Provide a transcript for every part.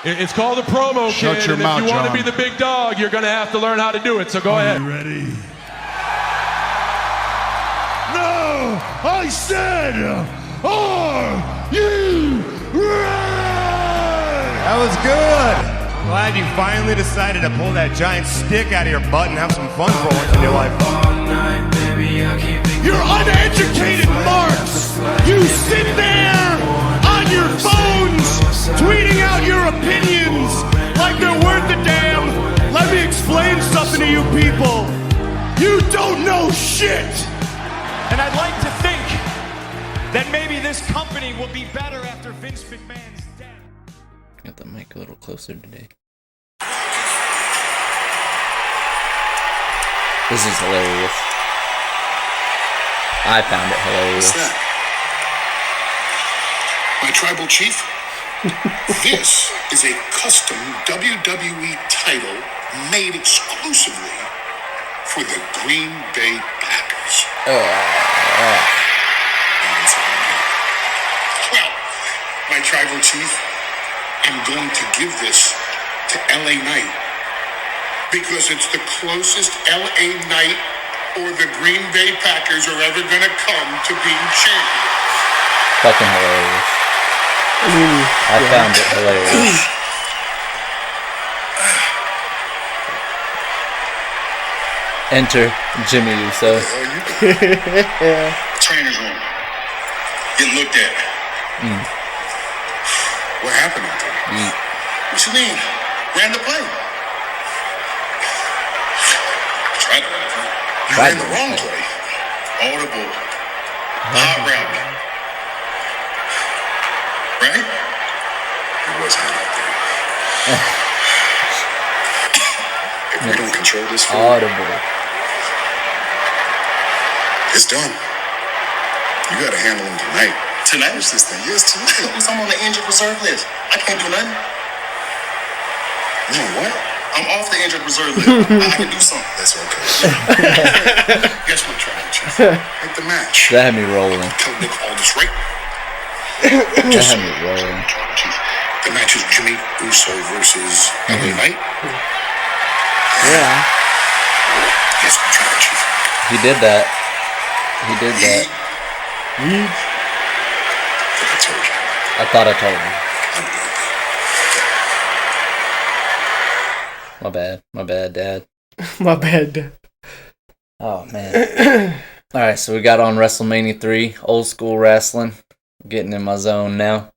It's called a promo, Shut kid. your And mouth, if you want to John. be the big dog, you're going to have to learn how to do it. So go ahead. You ready? No! I said, are you ready? That was good. Glad you finally decided to pull that giant stick out of your butt and have some fun for once in your life. You're uneducated marks! You sit there on your phones tweeting out your opinions like they're worth a damn. Let me explain something to you people. You don't know shit! And I'd like to think that maybe this company will be better after Vince McMahon's death. Got the mic a little closer today. This is hilarious. I found it hilarious. What's that? My tribal chief? This is a custom WWE title made exclusively for the Green Bay Packers. Well, my tribal chief, I'm going to give this to LA Knight because it's the closest LA Knight or the Green Bay Packers are ever going to come to being champions. Fucking hilarious. I found it hilarious. Enter Jimmy Uso. Trainer's room. Getting looked at. What happened out there? What you mean? Ran the play. Tried to run the play. You ran the wrong play. Audible. Hot route. Right? It was hot out there. If we don't control this field, Audible. it's done. You gotta handle him tonight. Tonight is this thing. Yes, tonight. I'm on the injured reserve list. I can't do nothing. You know what? I'm off the injured reserve list. I can do something. That's okay. Guess what, Tribal Chief? Make the match. That had me rolling. Tell Nick Aldis, right? That had me rolling. Tribal Chief. The match is Jimmy Uso versus LA Knight. Yeah. Guess what, Tribal Chief? He did that. He did that. I told you. I thought I told you. My bad. My bad, Dad. My bad. Oh, man. Alright, so we got on WrestleMania 3, old school wrestling. Getting in my zone now.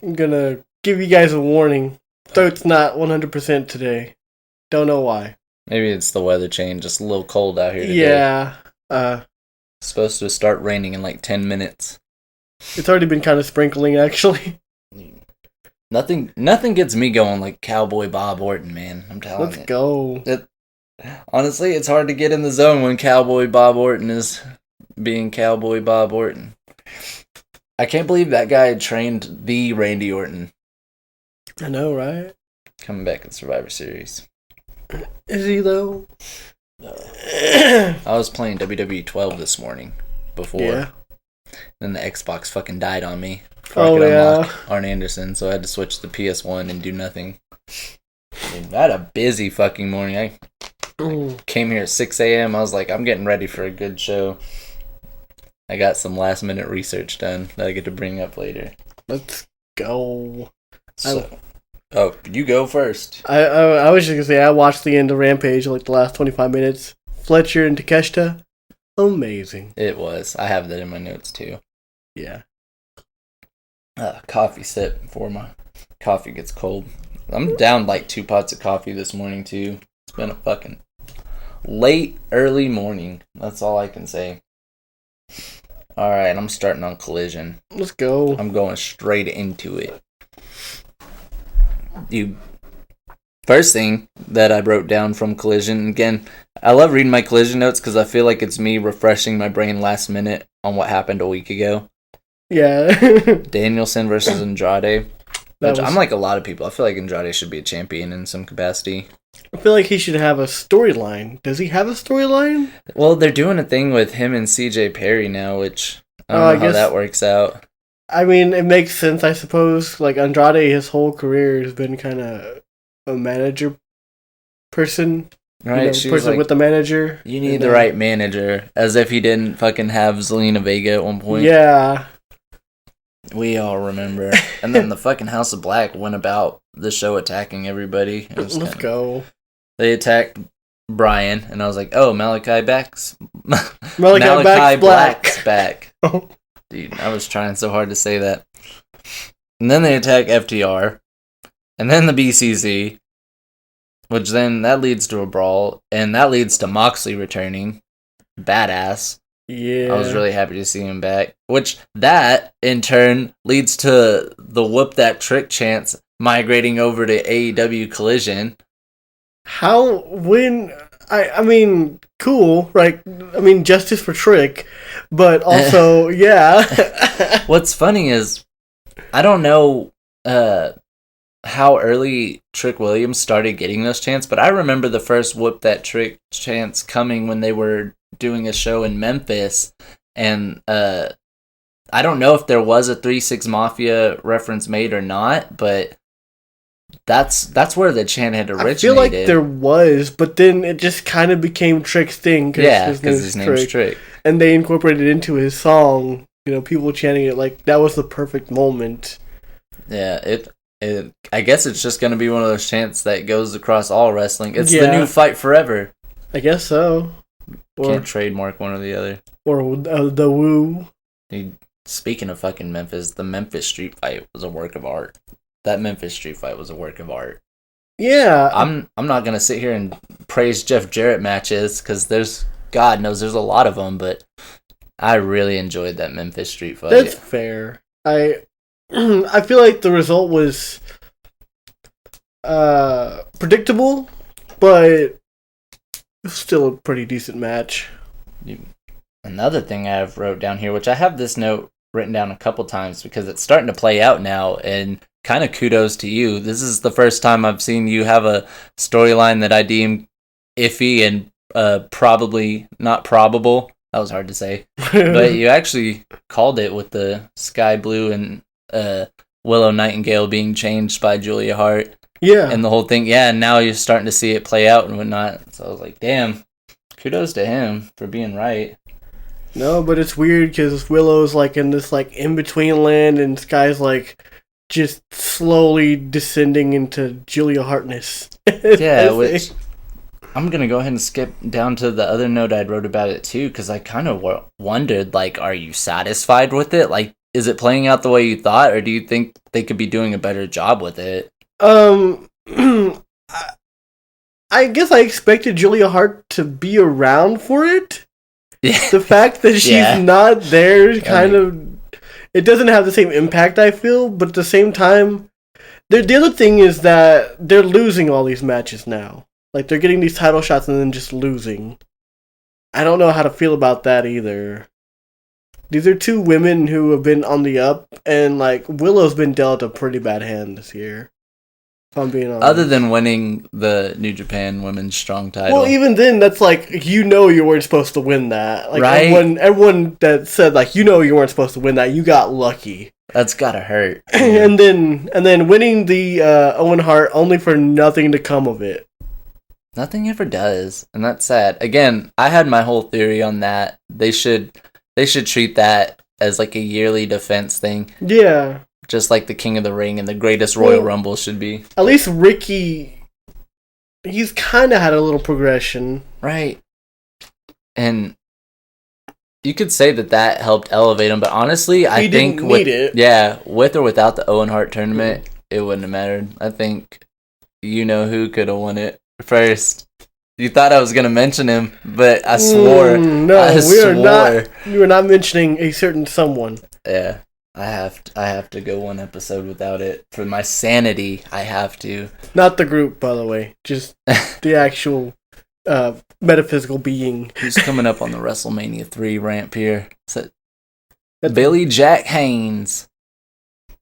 I'm gonna give you guys a warning. Throat's not 100% today. Don't know why. Maybe it's the weather change, just a little cold out here today. Yeah. It's supposed to start raining in like 10 minutes. It's already been kind of sprinkling, actually. Nothing gets me going like Cowboy Bob Orton, man. I'm telling you. Let's go. Honestly, it's hard to get in the zone when Cowboy Bob Orton is being Cowboy Bob Orton. I can't believe that guy had trained the Randy Orton. I know, right? Coming back in Survivor Series. Is he, though? I was playing WWE 12 this morning before. Yeah. Then the Xbox fucking died on me. Oh, yeah. Arn Anderson, so I had to switch to PS1 and do nothing. I had a busy fucking morning. I came here at 6 a.m. I was like, I'm getting ready for a good show. I got some last minute research done that I get to bring up later. Let's go. You go first. I was just gonna say, I watched the end of Rampage, like the last 25 minutes. Fletcher and Takeshita. Amazing. It was. I have that in my notes too. Yeah. Coffee sip before my coffee gets cold. I'm down like 2 pots of coffee this morning too. It's been a fucking late, early morning. That's all I can say. Alright, I'm starting on Collision. Let's go. I'm going straight into it. First thing that I wrote down from Collision, again, I love reading my Collision notes because I feel like it's me refreshing my brain last minute on what happened a week ago. Yeah. Danielson versus Andrade. I'm like a lot of people. I feel like Andrade should be a champion in some capacity. I feel like he should have a storyline. Does he have a storyline? Well, they're doing a thing with him and CJ Perry now, which I don't know how that works out. I mean, it makes sense, I suppose. Like, Andrade, his whole career has been kind of a manager person. Right, she was person like, with the manager. You need the right manager. As if he didn't fucking have Zelina Vega at one point. Yeah. We all remember. And then the fucking House of Black went about the show attacking everybody. Let's go. They attacked Brian, and I was like, oh, Malachi Black's back. Dude, I was trying so hard to say that. And then they attack FTR, and then the BCC, which then that leads to a brawl, and that leads to Moxley returning. Badass. Yeah. I was really happy to see him back. Which, that, in turn, leads to the Whoop That Trick chants migrating over to AEW Collision. I mean, cool, right? I mean, justice for Trick, but also, yeah. What's funny is, I don't know how early Trick Williams started getting those chants, but I remember the first Whoop That Trick chants coming when they were doing a show in Memphis, and I don't know if there was a 3-6 Mafia reference made or not, but that's where the chant had originated. I feel like there was, but then it just kind of became Trick's thing. Because his name's Trick. And they incorporated it into his song. People chanting it like that was the perfect moment. Yeah, I guess it's just going to be one of those chants that goes across all wrestling. It's the new fight forever. I guess so. Can't trademark one or the other. Or the woo. Dude, speaking of fucking Memphis, the Memphis street fight was a work of art. That Memphis street fight was a work of art. Yeah. I'm not going to sit here and praise Jeff Jarrett matches, because God knows there's a lot of them, but I really enjoyed that Memphis street fight. That's fair. I feel like the result was predictable, but still a pretty decent match. Another thing I've wrote down here, which I have this note written down a couple times because it's starting to play out now, and kind of kudos to you. This is the first time I've seen you have a storyline that I deem iffy and probably not probable. That was hard to say. But you actually called it with the Sky Blue and Willow Nightingale being changed by Julia Hart. Yeah. And the whole thing. Yeah, and now you're starting to see it play out and whatnot. So I was like, damn, kudos to him for being right. No, but it's weird because Willow's like in this like in-between land, and Sky's like just slowly descending into Julia Hartness. Yeah, which I'm going to go ahead and skip down to the other note I wrote about it too, because I kind of wondered, like, are you satisfied with it? Like, is it playing out the way you thought, or do you think they could be doing a better job with it? I guess I expected Julia Hart to be around for it. Yeah. The fact that she's not there it doesn't have the same impact, I feel, but at the same time, the other thing is that they're losing all these matches now. Like, they're getting these title shots and then just losing. I don't know how to feel about that either. These are two women who have been on the up, and, like, Willow's been dealt a pretty bad hand this year. If I'm being honest. Other than winning the New Japan Women's Strong title. Well, even then, that's like, you weren't supposed to win that. Like, right? Everyone that said, like, you weren't supposed to win that, you got lucky. That's gotta hurt. and then winning the Owen Hart only for nothing to come of it. Nothing ever does, and that's sad. Again, I had my whole theory on that. They should treat that as like a yearly defense thing. Yeah. Just like the King of the Ring and the Greatest Royal Rumble should be. At least Ricky, he's kind of had a little progression. Right. And you could say that helped elevate him, but honestly, I think with or without the Owen Hart tournament, it wouldn't have mattered. I think who could have won it first. You thought I was going to mention him, but I swore. We are not mentioning a certain someone. Yeah. I have to go one episode without it. For my sanity, I have to. Not the group, by the way. Just the actual metaphysical being. Who's coming up on the WrestleMania 3 ramp here? Billy Jack Haynes.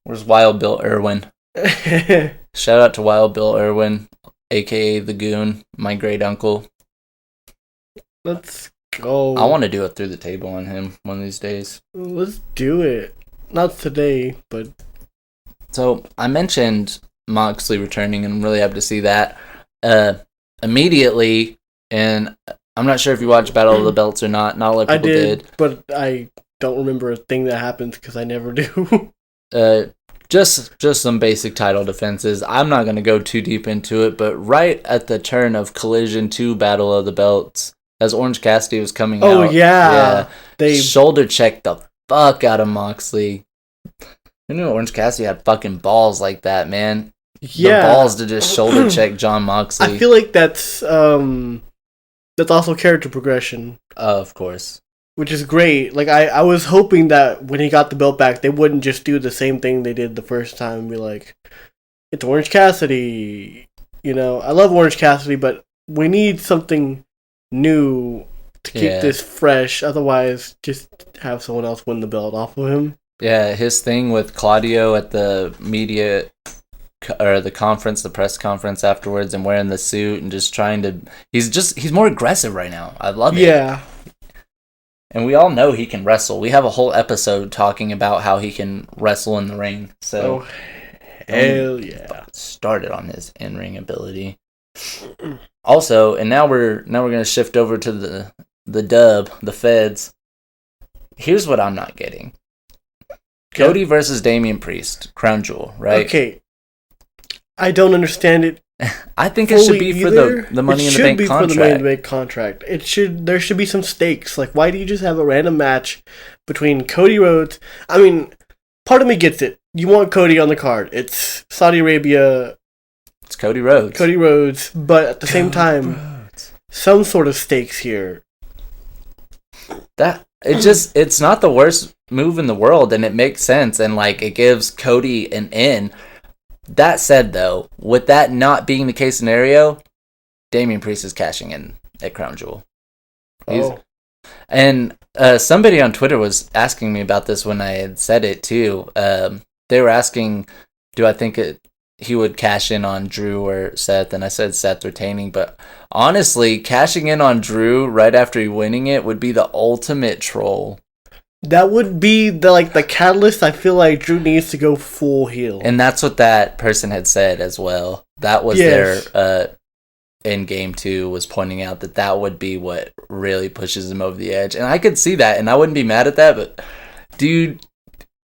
Where's Wild Bill Irwin? Shout out to Wild Bill Irwin, a.k.a. The Goon, my great uncle. Let's go. I want to do it through the table on him one of these days. Let's do it. Not today, but So I mentioned Moxley returning, and I'm really happy to see that. Immediately, and I'm not sure if you watched Battle of the Belts or not. Not a lot of people I did, but I don't remember a thing that happens because I never do. Just some basic title defenses. I'm not going to go too deep into it, but right at the turn of Collision 2 Battle of the Belts, as Orange Cassidy was coming out. Oh, yeah. They shoulder checked the fuck out of Moxley. Who knew Orange Cassidy had fucking balls like that, man? Yeah. The balls to just shoulder check John Moxley. I feel like that's also character progression. Of course. Which is great. Like, I was hoping that when he got the belt back, they wouldn't just do the same thing they did the first time and be like, it's Orange Cassidy. You know, I love Orange Cassidy, but we need something new to keep this fresh. Otherwise, just have someone else win the belt off of him. Yeah, his thing with Claudio at the media or the press conference afterwards, and wearing the suit and just trying to. He's more aggressive right now. I love it. Yeah. And we all know he can wrestle. We have a whole episode talking about how he can wrestle in the ring. So, hell yeah! Started on his in-ring ability. Also, and now we're gonna shift over to the dub, the Feds. Here's what I'm not getting: Cody versus Damian Priest, Crown Jewel, right? Okay, I don't understand it. I think it should be for the Money in the Bank contract. It should be for the Money in the Bank contract. There should be some stakes. Like, why do you just have a random match between Cody Rhodes? I mean, part of me gets it. You want Cody on the card. It's Saudi Arabia. It's Cody Rhodes. But at the same time, some sort of stakes here. It's not the worst move in the world, and it makes sense, and like it gives Cody an in. That said, though, with that not being the case scenario, Damian Priest is cashing in at Crown Jewel. And somebody on Twitter was asking me about this when I had said it, too. They were asking, do I think he would cash in on Drew or Seth? And I said Seth retaining. But honestly, cashing in on Drew right after winning it would be the ultimate troll. That would be the catalyst. I feel like Drew needs to go full heel. And that's what that person had said as well. That was their in game 2 was pointing out that would be what really pushes him over the edge. And I could see that, and I wouldn't be mad at that, but dude,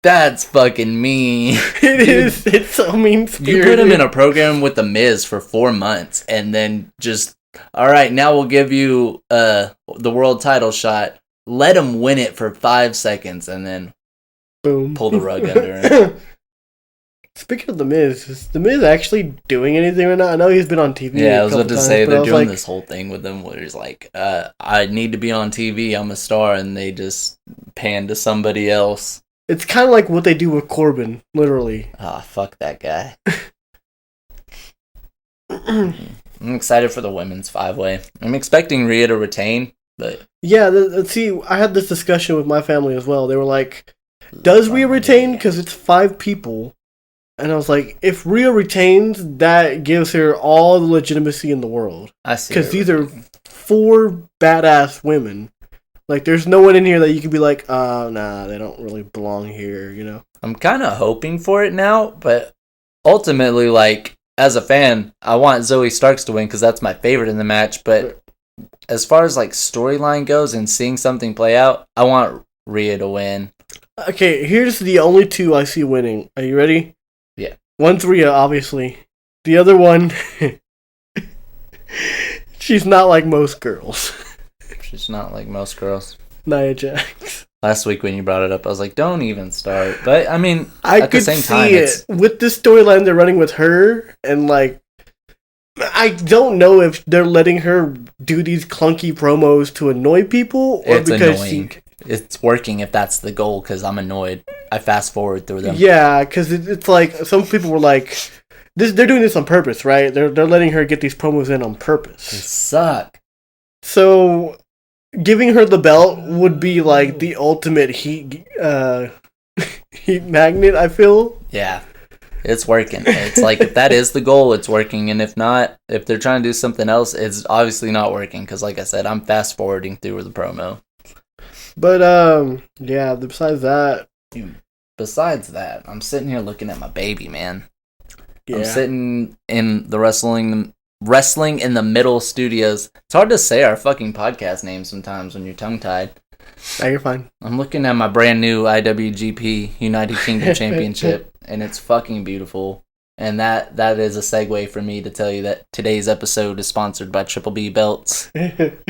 that's fucking mean. It's so mean-spirited. You put him in a program with The Miz for 4 months, and then just, all right, now we'll give you the world title shot. Let him win it for 5 seconds, and then boom, pull the rug under him. Speaking of The Miz, is The Miz actually doing anything right now? I know he's been on TV. Yeah, I was about to say, they're doing this whole thing with him where he's like, I need to be on TV, I'm a star, and they just pan to somebody else. It's kind of like what they do with Corbin, literally. Ah, fuck that guy. I'm excited for the women's 5-way. I'm expecting Rhea to retain, but... Yeah, see, I had this discussion with my family as well. They were like, does Rhea retain? Because it's 5 people. And I was like, if Rhea retains, that gives her all the legitimacy in the world. I see. Because these are 4 badass women. Like, there's no one in here that you could be like, nah, they don't really belong here, you know? I'm kind of hoping for it now, but ultimately, like, as a fan, I want Zoe Starks to win because that's my favorite in the match, but as far as, like, storyline goes and seeing something play out, I want Rhea to win. Okay, here's the only 2 I see winning. Are you ready? Yeah. One's Rhea, obviously. The other one, she's not like most girls. She's not like most girls. Nia Jax. Last week when you brought it up, I was like, don't even start. But, I mean, I at the same time, it's... With this storyline they're running with her, and, like, I don't know if they're letting her do these clunky promos to annoy people, or it's because annoying. It's working if that's the goal, because I'm annoyed. I fast forward through them. Yeah, because it's like, some people were like, they're doing this on purpose, right? They're letting her get these promos in on purpose. They suck. So... giving her the belt would be like the ultimate heat magnet, I feel. Yeah, it's working. It's like, if that is the goal, it's working. And if not, if they're trying to do something else, it's obviously not working. Because like I said, I'm fast forwarding through the promo. But, yeah, besides that, besides that, I'm sitting here looking at my baby, man. Yeah. I'm sitting in the Wrestling in the Middle Studios. It's hard to say our fucking podcast name sometimes when you're tongue-tied. Now you're fine. I'm looking at my brand new IWGP United Kingdom Championship, and it's fucking beautiful. And that is a segue for me to tell you that today's episode is sponsored by Triple B Belts.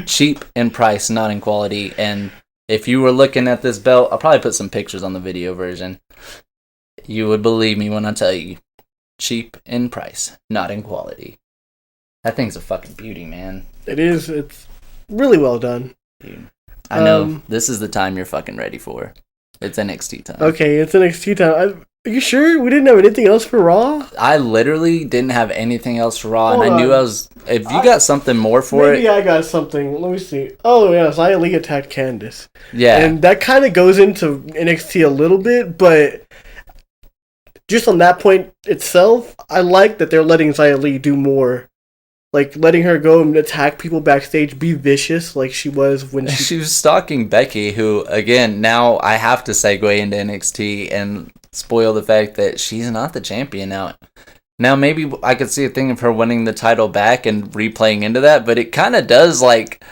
Cheap in price, not in quality. And if you were looking at this belt, I'll probably put some pictures on the video version. You would believe me when I tell you. Cheap in price, not in quality. That thing's a fucking beauty, man. It is. It's really well done. Dude. I know this is the time you're fucking ready for. It's NXT time. Okay, it's NXT time. Are you sure we didn't have anything else for Raw? I literally didn't have anything else for Raw, and I knew I was... If you got something more for maybe I got something. Let me see. Oh, yeah, Xia Li attacked Candice. Yeah. And that kind of goes into NXT a little bit, but just on that point itself, I like that they're letting Xia Li do more. Like, letting her go and attack people backstage, be vicious like she was when she was stalking Becky, who, again, now I have to segue into NXT and spoil the fact that she's not the champion now. Now, maybe I could see a thing of her winning the title back and replaying into that, but it kind of does, like,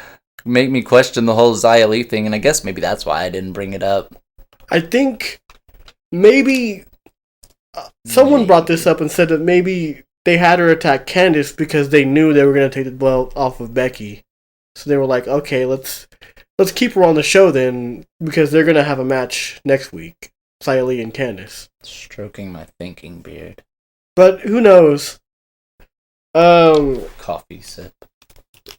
make me question the whole Xia Li thing, and I guess maybe that's why I didn't bring it up. I think maybe someone brought this up and said that maybe they had her attack Candice because they knew they were going to take the belt off of Becky. So they were like, okay, let's keep her on the show then, because they're going to have a match next week. Xia Li and Candice. Stroking my thinking beard. But who knows? Coffee sip.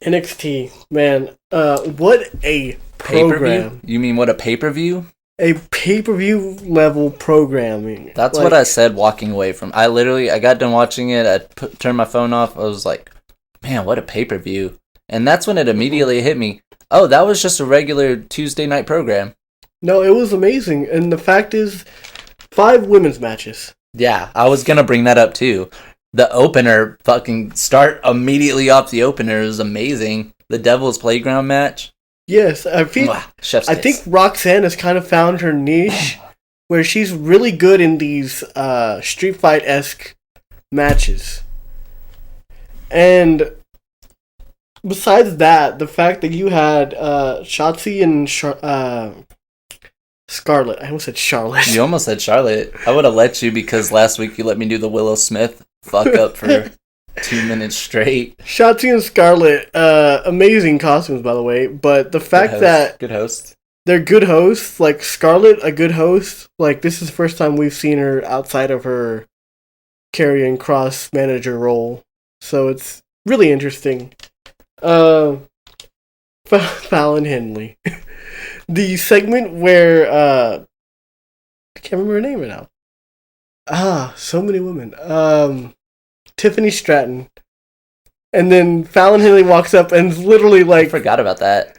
NXT, man. What a program. Pay-per-view? You mean what, a pay-per-view? A pay-per-view level programming. That's what I said walking away from. I got done watching it, turned my phone off, I was like, man, what a pay-per-view. And that's when it immediately hit me. Oh, that was just a regular Tuesday night program. No, it was amazing. And the fact is, 5 women's matches. Yeah, I was going to bring that up too. The opener, fucking start immediately off the opener is amazing. The Devil's Playground match. Yes, I think Roxanne has kind of found her niche where she's really good in these street fight-esque matches. And besides that, the fact that you had Shotzi and Scarlett. I almost said Charlotte. You almost said Charlotte. I would have let you because last week you let me do the Willow Smith fuck up for 2 minutes straight. Shotzi and Scarlett, amazing costumes, by the way. But the fact that good host, they're good hosts. Like Scarlett, a good host. Like this is the first time we've seen her outside of her carrying cross manager role, so it's really interesting. Fallon Henley, the segment where I can't remember her name right now. So many women. Tiffany Stratton. And then Fallon Henley walks up and literally like... I forgot about that.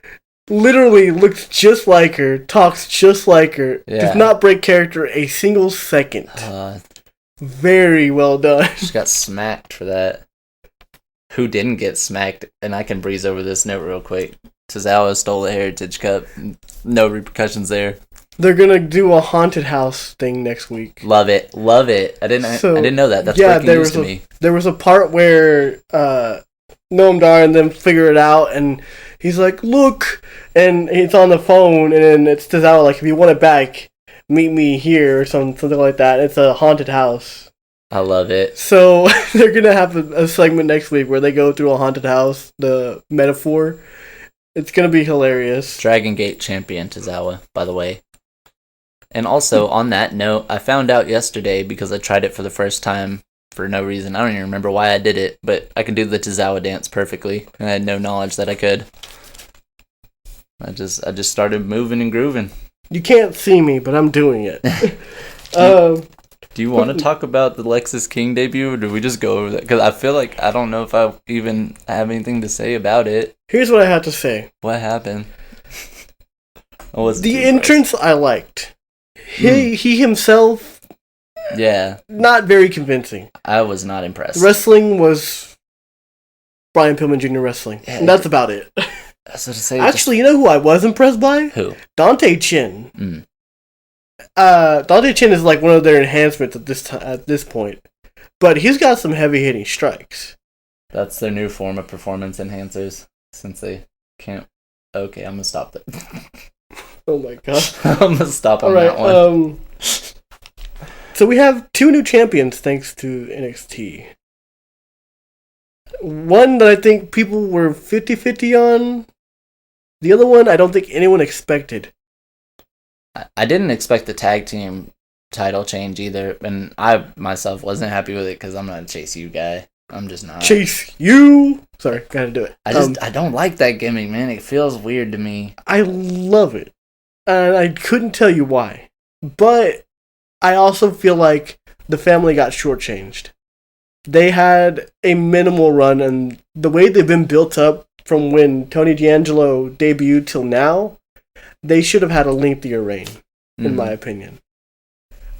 Literally looks just like her, talks just like her, does not break character a single second. Very well done. She got smacked for that. Who didn't get smacked? And I can breeze over this note real quick. Tozawa stole the Heritage Cup. No repercussions there. They're gonna do a haunted house thing next week. Love it. I didn't know that. That's breaking news to me. There was a part where Noam Dar and them figure it out, and he's like, "Look," and he's on the phone, and then it says out like, "If you want it back, meet me here," or something like that. It's a haunted house. I love it. So they're gonna have a segment next week where they go through a haunted house. The metaphor. It's gonna be hilarious. Dragon Gate champion Tozawa, by the way. And also, on that note, I found out yesterday, because I tried it for the first time for no reason. I don't even remember why I did it, but I can do the Tozawa dance perfectly. I had no knowledge that I could. I just started moving and grooving. You can't see me, but I'm doing it. Do you want to talk about the Lexis King debut, or do we just go over that? Because I feel like I don't know if I even have anything to say about it. Here's what I have to say. What happened? The entrance I liked. He himself, not very convincing. I was not impressed. Wrestling was Brian Pillman Jr. wrestling, and that's about it. That's what to say. Actually, you know who I was impressed by? Who? Dante Chen. Dante Chin is like one of their enhancements at this point, but he's got some heavy hitting strikes. That's their new form of performance enhancers, since they can't. Okay, I'm gonna stop that. Oh my god! I'm gonna stop on All right, that one. So we have 2 new champions thanks to NXT. One that I think people were 50-50 on. The other one I don't think anyone expected. I didn't expect the tag team title change either, and I myself wasn't happy with it because I'm not a Chase U guy. I'm just not. Chase you. Sorry, gotta do it. I don't like that gimmick, man. It feels weird to me. I love it, and I couldn't tell you why. But I also feel like the family got shortchanged. They had a minimal run, and the way they've been built up from when Tony D'Angelo debuted till now, they should have had a lengthier reign, in my opinion.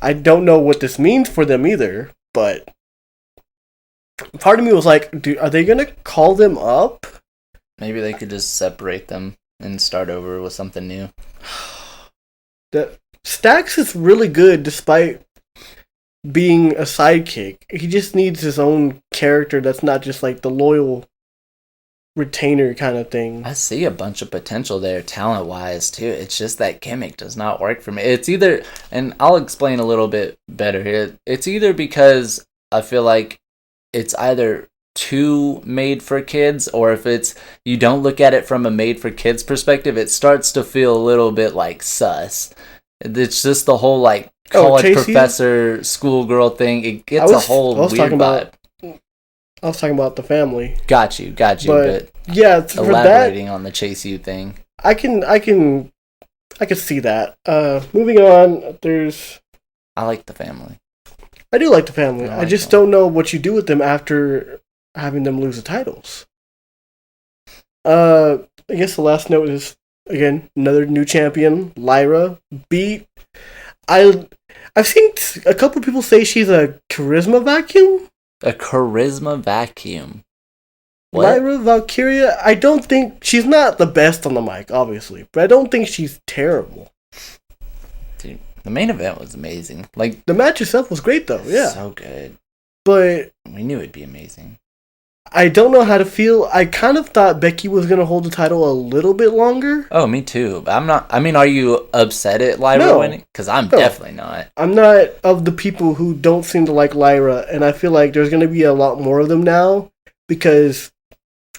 I don't know what this means for them either, but part of me was like, are they going to call them up? Maybe they could just separate them and start over with something new. Stax is really good despite being a sidekick. He just needs his own character that's not just like the loyal retainer kind of thing. I see a bunch of potential there, talent-wise, too. It's just that gimmick does not work for me. It's either, and I'll explain a little bit better here. It's either because I feel like it's either too made for kids, or if it's, you don't look at it from a made for kids perspective, it starts to feel a little bit like sus. It's just the whole like college professor, schoolgirl thing. It gets a whole weird vibe. I was talking about the family. Got you. But yeah, for elaborating that, on the Chase U thing. I can see that. Moving on, I like the family. I do like the family. I just don't know what you do with them after having them lose the titles. I guess the last note is, again, another new champion, Lyra, beat. I've seen a couple people say she's a charisma vacuum. A charisma vacuum. What? Lyra Valkyria, I don't think she's not the best on the mic, obviously, but I don't think she's terrible. Dude, the main event was amazing. Like, the match itself was great, though. Yeah, so good. But we knew it'd be amazing. I don't know how to feel. I kind of thought Becky was gonna hold the title a little bit longer. Oh, me too. But I'm not. I mean, are you upset at Lyra winning? Because I'm definitely not. I'm not of the people who don't seem to like Lyra, and I feel like there's gonna be a lot more of them now because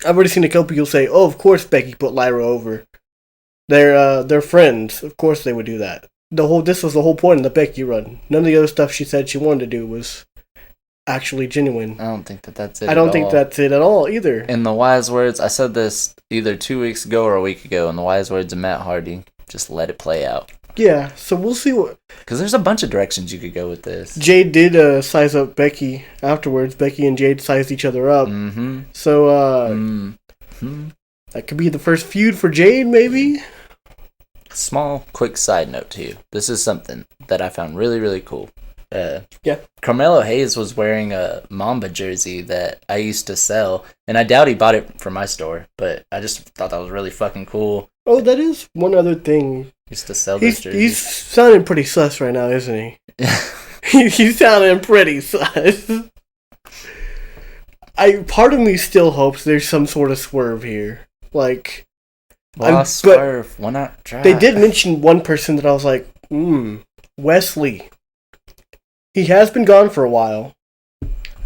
I've already seen a couple people say, "Oh, of course Becky put Lyra over. They're friends. Of course they would do that." This was the whole point of the Becky run. None of the other stuff she said she wanted to do was actually genuine. I don't think that's it. I don't think that's it at all either. In the wise words, I said this either 2 weeks ago or a week ago. In the wise words of Matt Hardy, just let it play out. Yeah, so we'll see what. Because there's a bunch of directions you could go with this. Jade did size up Becky afterwards. Becky and Jade sized each other up. Mm-hmm. So that could be the first feud for Jade, maybe. Small, quick side note to you. This is something that I found really, really cool. Yeah. Carmelo Hayes was wearing a Mamba jersey that I used to sell, and I doubt he bought it from my store, but I just thought that was really fucking cool. Oh, that is one other thing. Used to sell those jerseys. He's sounding pretty sus right now, isn't he? He's sounding pretty sus. Part of me still hopes there's some sort of swerve here. Like, swerve. Why not try? They did mention one person that I was like, Wesley. He has been gone for a while.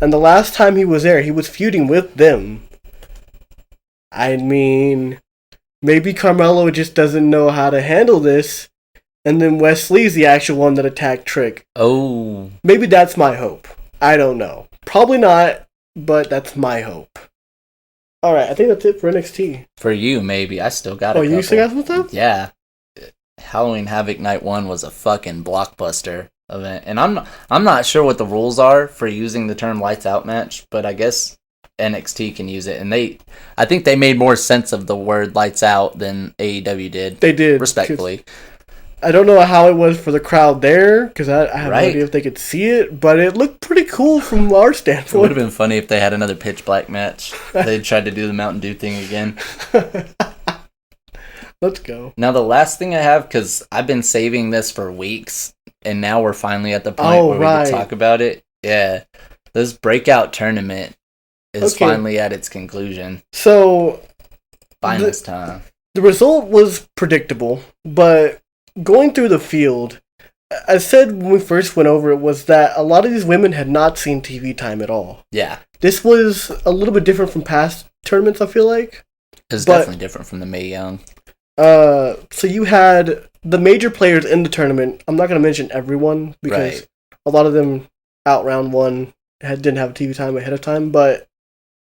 And the last time he was there, he was feuding with them. I mean, maybe Carmelo just doesn't know how to handle this. And then Wesley's the actual one that attacked Trick. Oh. Maybe that's my hope. I don't know. Probably not, but that's my hope. Alright, I think that's it for NXT. For you, maybe. I still got a couple. Oh, you still got some stuff? Yeah. Halloween Havoc Night 1 was a fucking blockbuster event. And I'm not sure what the rules are for using the term lights out match, but I guess NXT can use it. And I think they made more sense of the word lights out than AEW did. They did. Respectfully. I don't know how it was for the crowd there, because I have no idea if they could see it, but it looked pretty cool from our standpoint. It would have been funny if they had another pitch black match. They tried to do the Mountain Dew thing again. Let's go. Now, the last thing I have, because I've been saving this for weeks, and now we're finally at the point where we can talk about it. Yeah, this breakout tournament is finally at its conclusion. So, finals time. The result was predictable, but going through the field, I said when we first went over it was that a lot of these women had not seen TV time at all. Yeah. This was a little bit different from past tournaments, I feel like. It's definitely different from the Mae Young. So you had the major players in the tournament. I'm not going to mention everyone because a lot of them out round one didn't have TV time ahead of time, but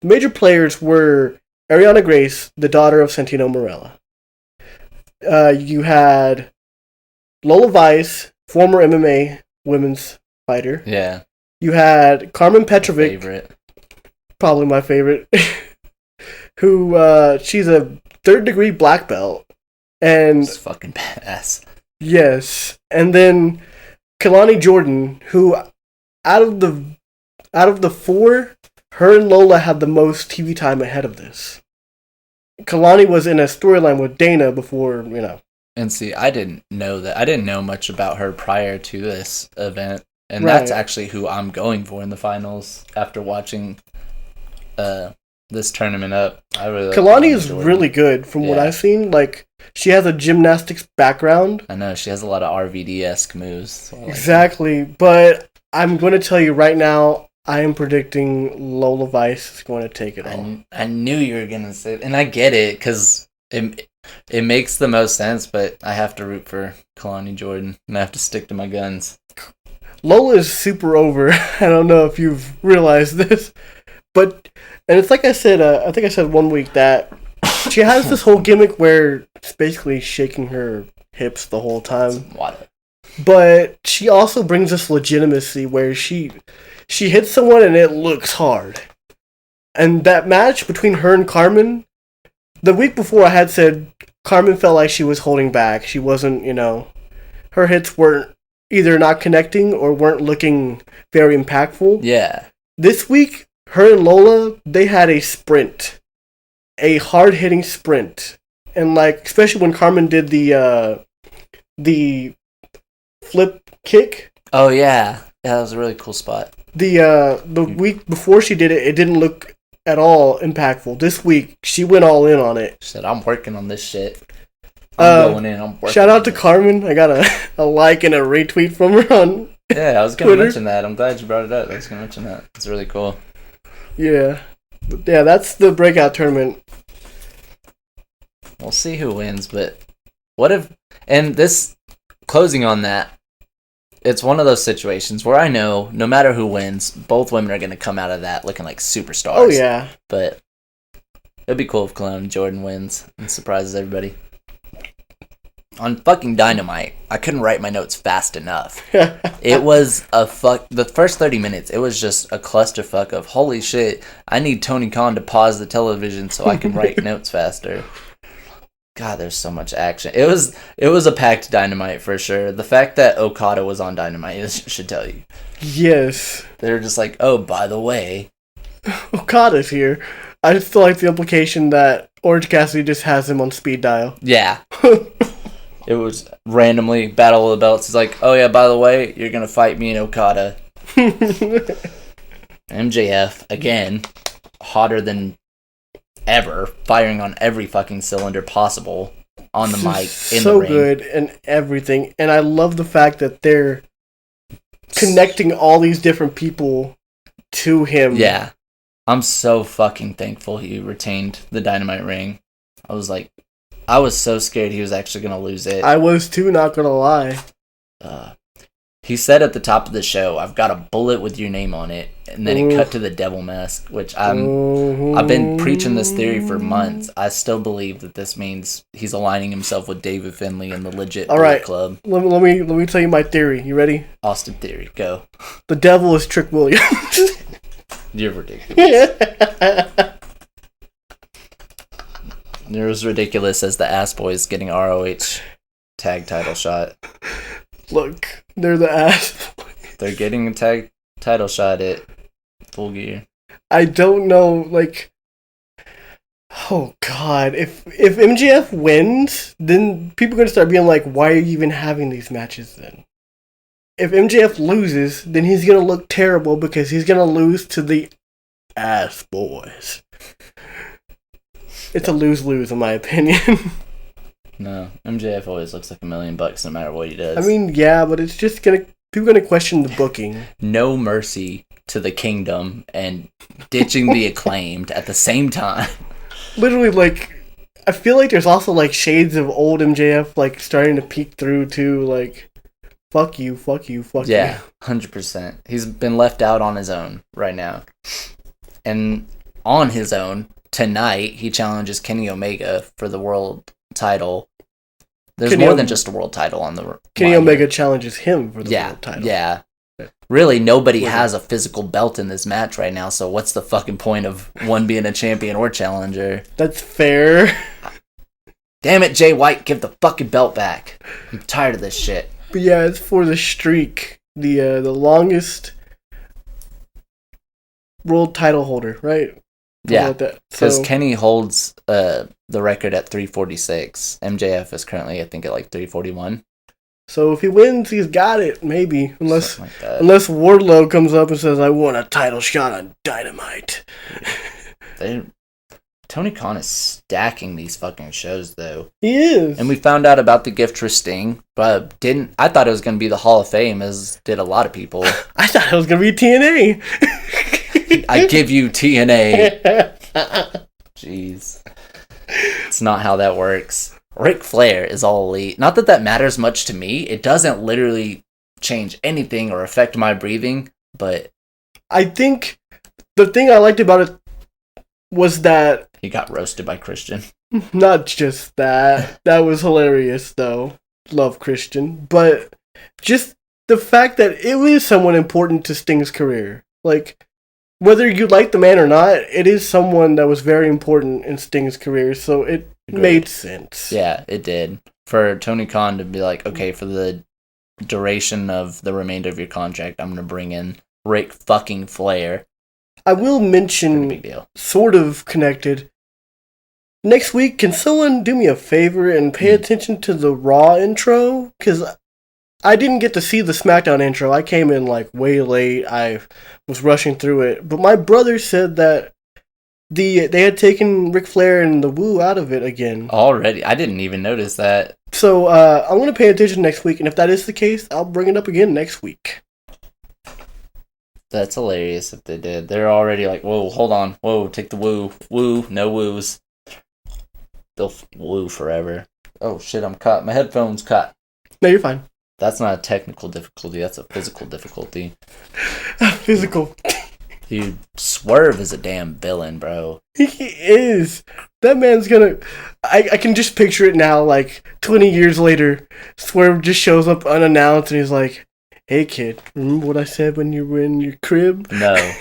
the major players were Ariana Grace, the daughter of Santino Marella. You had Lola Vice, former MMA women's fighter. Yeah. You had Carmen Petrovic, probably my favorite, who she's a third-degree black belt. And it's fucking badass. Yes. And then Kalani Jordan, who out of the four, her and Lola had the most TV time ahead of this. Kalani was in a storyline with Dana before, you know. And see, I didn't know that. I didn't know much about her prior to this event. And that's actually who I'm going for in the finals after watching this tournament up. I really Kalani is really good from what I've seen. Like, she has a gymnastics background. I know, she has a lot of RVD-esque moves. So exactly. But I'm going to tell you right now, I am predicting Lola Vice is going to take it all. I knew you were going to say it. And I get it, because it makes the most sense, but I have to root for Kalani Jordan, and I have to stick to my guns. Lola is super over. I don't know if you've realized this, but, and it's like I said, I think I said 1 week that she has this whole gimmick where it's basically shaking her hips the whole time. But she also brings this legitimacy where she hits someone and it looks hard. And that match between her and Carmen, the week before I had said Carmen felt like she was holding back. She wasn't, you know, her hits weren't either not connecting or weren't looking very impactful. Yeah. This week, her and Lola, they had a sprint. A hard-hitting sprint. And, like, especially when Carmen did the flip kick. Oh, yeah. Yeah, that was a really cool spot. The week before she did it, it didn't look at all impactful. This week, she went all in on it. She said, I'm working on this shit. I'm going in. I'm working. Shout out to Carmen. I got a like and a retweet from her on I was going to mention that. I'm glad you brought it up. I was going to mention that. It's really cool. Yeah. Yeah, that's the breakout tournament. We'll see who wins, but what if... And this, closing on that, it's one of those situations where I know no matter who wins, both women are going to come out of that looking like superstars. Oh, yeah. But it'd be cool if Kalani Jordan wins and surprises everybody. On fucking Dynamite, I couldn't write my notes fast enough. It was the first 30 minutes, it was just a clusterfuck of, holy shit, I need Tony Khan to pause the television so I can write notes faster. God, there's so much action. It was a packed Dynamite for sure. The fact that Okada was on Dynamite should tell you. Yes. They're just like, oh, by the way. Okada's here. I just feel like the implication that Orange Cassidy just has him on speed dial. Yeah. It was randomly Battle of the Belts. It's like, oh yeah, by the way, you're going to fight me and Okada. MJF, again, hotter than ever, firing on every fucking cylinder possible on the mic, in the ring. So good and everything. And I love the fact that they're connecting all these different people to him. Yeah. I'm so fucking thankful he retained the Dynamite ring. I was so scared he was actually going to lose it. I was too, not going to lie. He said at the top of the show, I've got a bullet with your name on it. And then it cut to the devil mask, which I've been preaching this theory for months. I still believe that this means he's aligning himself with David Finlay and the legit Bullet Club. Let me tell you my theory. You ready? Austin theory, go. The devil is Trick Williams. You're ridiculous. You're as ridiculous as the Ass Boys getting ROH tag title shot. Look, they're the Ass Boys. They're getting a tag title shot at Full Gear. I don't know, like... Oh, God. If MJF wins, then people are going to start being like, why are you even having these matches then? if MJF loses, then he's gonna look terrible because he's gonna lose to the ass boys. It's a lose-lose, in my opinion. No, MJF always looks like $1 million no matter what he does. I mean, yeah, but it's just people gonna question the booking. No mercy to the kingdom and ditching the Acclaimed at the same time. Literally, like, I feel like there's also like shades of old MJF like starting to peek through too. Like, fuck you. Yeah, 100%. He's been left out on his own right now, and on his own tonight he challenges Kenny Omega for the world title. There's more than just a world title on the Kenny Omega challenges him for the world title. Yeah. Really, nobody has a physical belt in this match right now, so what's the fucking point of one being a champion or challenger? That's fair. Damn it, Jay White, give the fucking belt back. I'm tired of this shit. But yeah, it's for the streak. The longest world title holder, right? Yeah, because Kenny holds the record at 346. MJF is currently, I think, at like 341. So if he wins, he's got it, maybe. Unless Wardlow comes up and says, I want a title shot on Dynamite. Tony Khan is stacking these fucking shows, though. He is. And we found out about the gift for Sting, but I thought it was going to be the Hall of Fame, as did a lot of people. I thought it was going to be TNA. I give you TNA. Jeez. It's not how that works. Ric Flair is all elite. Not that matters much to me. It doesn't literally change anything or affect my breathing, but I think the thing I liked about it was that he got roasted by Christian. Not just that. That was hilarious, though. Love Christian. But just the fact that it was someone important to Sting's career. Like, whether you like the man or not, it is someone that was very important in Sting's career, so it made sense. Yeah, it did. For Tony Khan to be like, okay, for the duration of the remainder of your contract, I'm going to bring in Ric fucking Flair. I will mention, sort of connected, next week, can someone do me a favor and pay attention to the Raw intro? Because I didn't get to see the SmackDown intro. I came in like way late. I was rushing through it. But my brother said that they had taken Ric Flair and the Woo out of it again. Already? I didn't even notice that. So I'm going to pay attention next week. And if that is the case, I'll bring it up again next week. That's hilarious if they did. They're already like, whoa, hold on. Whoa, take the Woo. Woo, no Woos. They'll woo forever. Oh shit, I'm cut. My headphone's cut. No, you're fine. That's not a technical difficulty. That's a physical difficulty. Physical. Dude, Swerve is a damn villain, bro. He is. That man's gonna... I can just picture it now, like, 20 years later. Swerve just shows up unannounced and he's like, hey, kid, remember what I said when you were in your crib? No.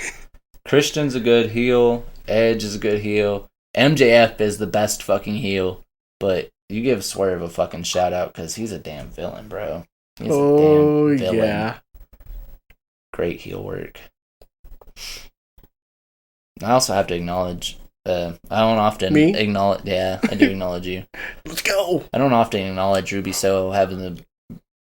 Christian's a good heel. Edge is a good heel. MJF is the best fucking heel. But you give Swerve a fucking shout out because he's a damn villain, bro. He's a damn villain. Yeah. Great heel work. I also have to acknowledge, I don't often acknowledge, yeah, I do acknowledge you. Let's go! I don't often acknowledge Ruby Soho having the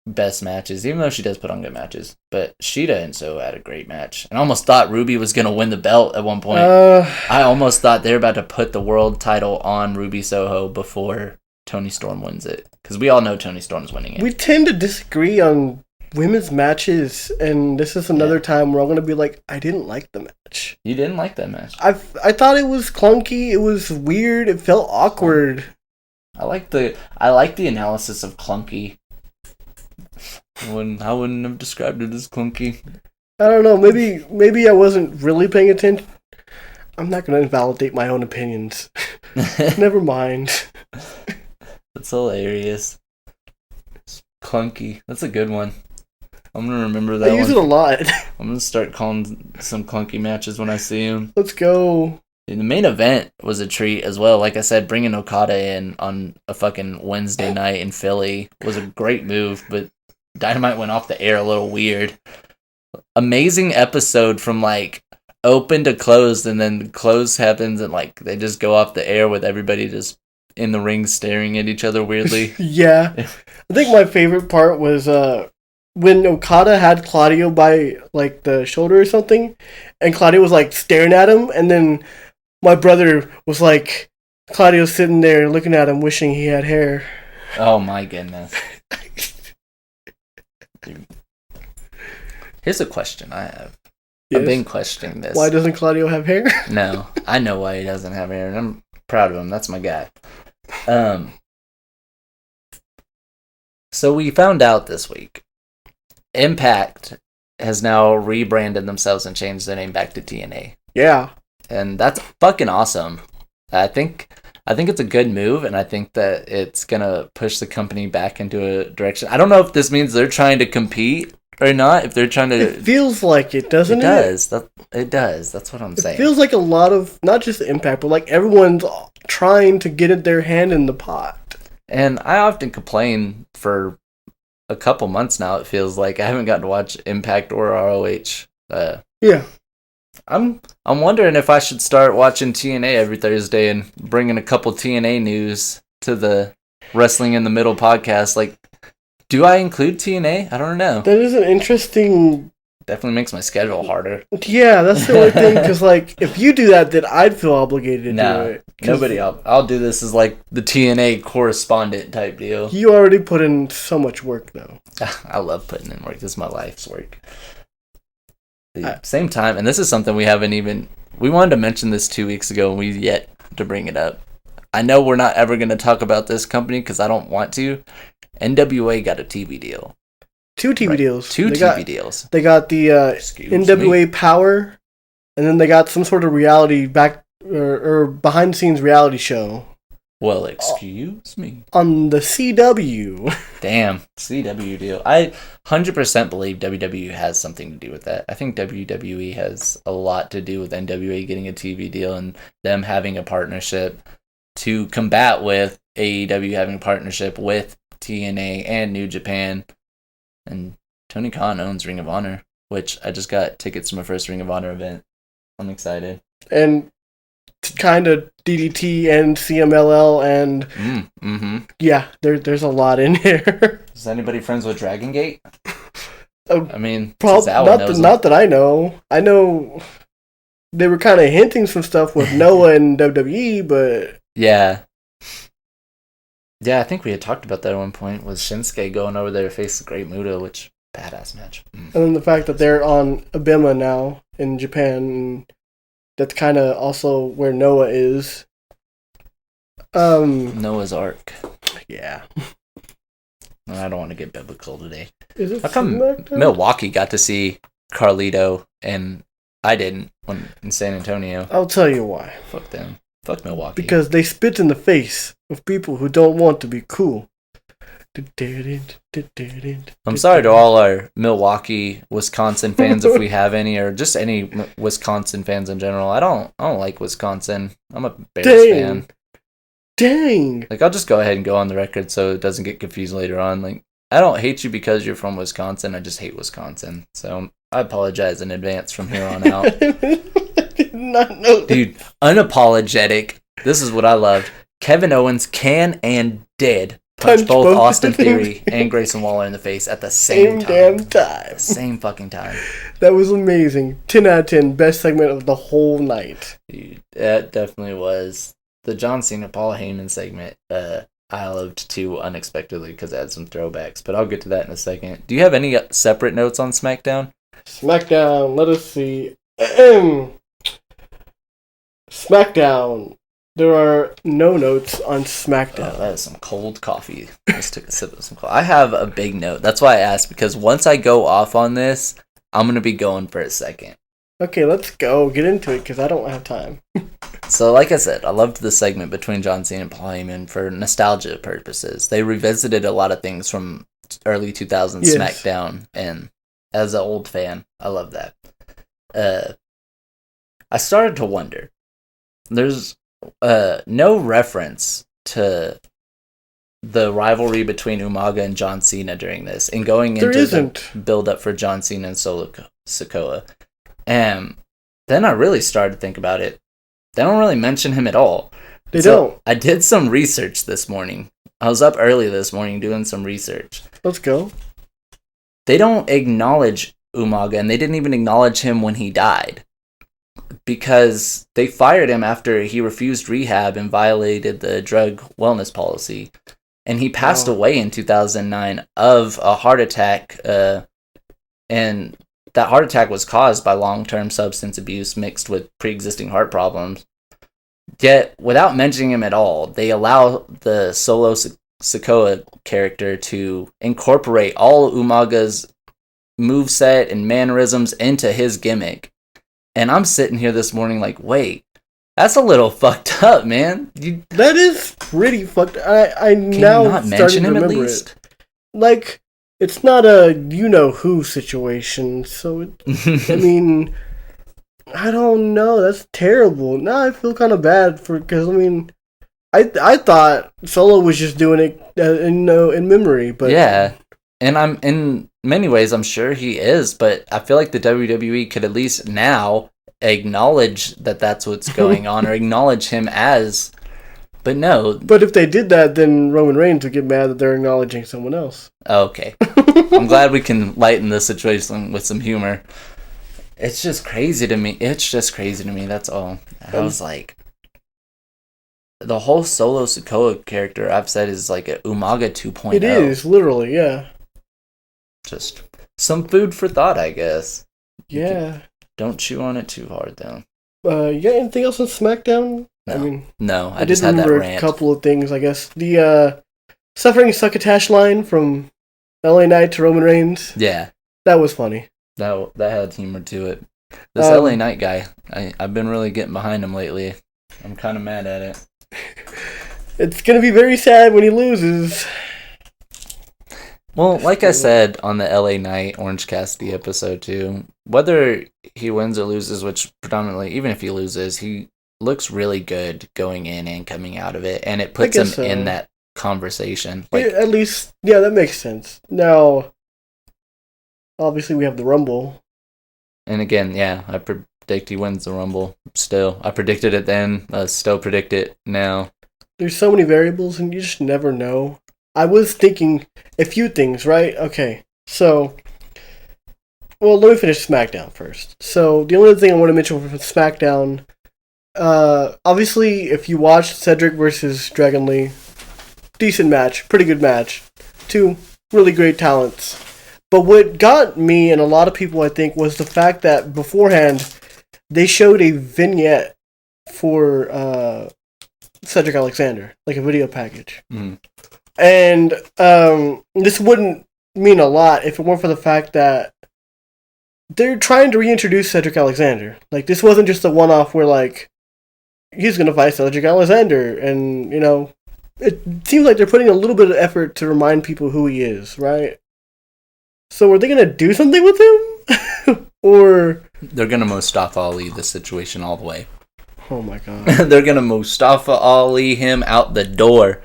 best matches, even though she does put on good matches. But Shida and Soho had a great match. And I almost thought Ruby was going to win the belt at one point. I almost thought they were about to put the world title on Ruby Soho before Toni Storm wins it. Because we all know Toni Storm's winning it. We tend to disagree on women's matches, and this is another time where I'm going to be like, I didn't like the match. You didn't like that match? I thought it was clunky, it was weird, it felt awkward. I like the analysis of clunky. I wouldn't have described it as clunky. I don't know, maybe I wasn't really paying attention. I'm not going to invalidate my own opinions. Never mind. That's hilarious. Clunky. That's a good one. I'm going to remember that one. I use it a lot. I'm going to start calling some clunky matches when I see them. Let's go. The main event was a treat as well. Like I said, bringing Okada in on a fucking Wednesday night in Philly was a great move, but Dynamite went off the air a little weird. Amazing episode from like open to closed, and then close happens and like they just go off the air with everybody just in the ring staring at each other weirdly. Yeah. I think my favorite part was when Okada had Claudio by like the shoulder or something, and Claudio was like staring at him, and then my brother was like, Claudio's sitting there looking at him, wishing he had hair. Oh my goodness. Dude. Here's a question I have. Yes. I've been questioning this. Why doesn't Claudio have hair? No, I know why he doesn't have hair, and I'm proud of him. That's my guy. So we found out this week, Impact has now rebranded themselves and changed their name back to TNA. Yeah. And that's fucking awesome. I think it's a good move, and I think that it's gonna push the company back into a direction. I don't know if this means they're trying to compete or not. If they're trying to, it feels like it, doesn't it? It does. That's what I'm saying. It feels like a lot of not just Impact, but like everyone's trying to get their hand in the pot. And I often complain for a couple months now. It feels like I haven't gotten to watch Impact or ROH. Yeah. I'm wondering if I should start watching TNA every Thursday and bringing a couple TNA news to the Wrestling in the Middle podcast. Like, do I include TNA? I don't know. That is an interesting... Definitely makes my schedule harder. Yeah, that's the only thing, because, like, if you do that, then I'd feel obligated to do it. Nobody. I'll do this as, like, the TNA correspondent type deal. You already put in so much work, though. I love putting in work. This is my life's work. Same time, and this is something we wanted to mention this 2 weeks ago, and we've yet to bring it up. I know we're not ever going to talk about this company because I don't want to. NWA got a TV deal. Two TV deals. Two TV deals. They got the NWA Power, and then they got some sort of reality or behind the scenes reality show. Well, excuse me. On the CW. Damn, CW deal. I 100% believe WWE has something to do with that. I think WWE has a lot to do with NWA getting a TV deal and them having a partnership to combat with AEW having a partnership with TNA and New Japan. And Tony Khan owns Ring of Honor, which I just got tickets to my first Ring of Honor event. I'm excited. And kind of DDT and CMLL and yeah, there's a lot in here. Is anybody friends with Dragon Gate? I mean, not that I know. I know they were kind of hinting some stuff with Noah and WWE, but yeah, I think we had talked about that at one point. Was Shinsuke going over there to face the Great Muta, which badass match. And then the fact that they're on Abema now in Japan. And that's kind of also where Noah is. Noah's Ark. Yeah. I don't want to get biblical today. How come Milwaukee got to see Carlito and I didn't in San Antonio? I'll tell you why. Fuck them. Fuck Milwaukee. Because they spit in the face of people who don't want to be cool. I'm sorry to all our Milwaukee, Wisconsin fans if we have any, or just any Wisconsin fans in general. I don't like Wisconsin. I'm a Bears fan. Dang. Like, I'll just go ahead and go on the record so it doesn't get confused later on. Like, I don't hate you because you're from Wisconsin. I just hate Wisconsin. So I apologize in advance from here on out. I did not know. Dude, unapologetic. This is what I loved. Kevin Owens can and did punch both Austin Theory and Grayson Waller in the face at the same time. Damn time. The same fucking time. That was amazing. 10 out of 10. Best segment of the whole night. Dude, that definitely was. The John Cena Paul Heyman segment, I loved too unexpectedly because it had some throwbacks, but I'll get to that in a second. Do you have any separate notes on SmackDown? SmackDown, let us see. SmackDown. There are no notes on SmackDown. Oh, that is some cold coffee. I just took a sip of some coffee. I have a big note. That's why I asked, because once I go off on this, I'm going to be going for a second. Okay, let's go. Get into it, because I don't have time. So, like I said, I loved the segment between John Cena and Paul Heyman for nostalgia purposes. They revisited a lot of things from early 2000s SmackDown, and as an old fan, I love that. I started to wonder. There's no reference to the rivalry between Umaga and John Cena during this, and going into the build-up for John Cena and Solo Sikoa. And then I really started to think about it. They don't really mention him at all. They don't. I did some research this morning. I was up early this morning doing some research. Let's go. they don't acknowledge Umaga, and they didn't even acknowledge him when he died. Because they fired him after he refused rehab and violated the drug wellness policy. And he passed away in 2009 of a heart attack, and that heart attack was caused by long-term substance abuse mixed with pre-existing heart problems. Yet, without mentioning him at all, they allow the Solo Sikoa character to incorporate all Umaga's moveset and mannerisms into his gimmick. And I'm sitting here this morning like, wait, that's a little fucked up, man. That is pretty fucked. Can now you not starting mention to him at remember least? it. Like, it's not a you-know-who situation, so, I mean, I don't know, that's terrible. Now I feel kind of bad because, I mean, I thought Solo was just doing it, in memory, but... Yeah, and I'm, in many ways, I'm sure he is, but I feel like the WWE could at least now acknowledge that that's what's going on, or acknowledge him as... But no. But if they did that, then Roman Reigns would get mad that they're acknowledging someone else. Okay. I'm glad we can lighten this situation with some humor. It's just crazy to me. That's all. I was like... The whole Solo Sikoa character, I've said, is like a Umaga 2.0. It is, literally, yeah. Just some food for thought, I guess. Yeah. Don't chew on it too hard, though. You got anything else on SmackDown? No. I mean, I just had that rant. A couple of things, I guess. The Suffering Succotash line from LA Knight to Roman Reigns. Yeah. That was funny. That had humor to it. This LA Knight guy, I've been really getting behind him lately. I'm kind of mad at it. It's going to be very sad when he loses. Well, like I said on the LA Knight Orange Cassidy episode too, whether he wins or loses, which predominantly, even if he loses, he looks really good going in and coming out of it, and it puts him in that conversation. Like, at least, yeah, that makes sense. Now, obviously, we have the Rumble. And again, yeah, I predict he wins the Rumble still. I predicted it then, I still predict it now. There's so many variables, and you just never know. I was thinking a few things, right? Okay, so... Well, let me finish SmackDown first. So, the only thing I want to mention from SmackDown... obviously, if you watched Cedric versus Dragon Lee, decent match, pretty good match. Two really great talents. But what got me and a lot of people, I think, was the fact that beforehand, they showed a vignette for Cedric Alexander, like a video package. Mm-hmm. And this wouldn't mean a lot if it weren't for the fact that they're trying to reintroduce Cedric Alexander. Like, this wasn't just a one-off where, like, he's going to fight Cedric Alexander, and, you know, it seems like they're putting a little bit of effort to remind people who he is, right? So are they going to do something with him? Or... They're going to Mustafa Ali the situation all the way. Oh my god. They're going to Mustafa Ali him out the door.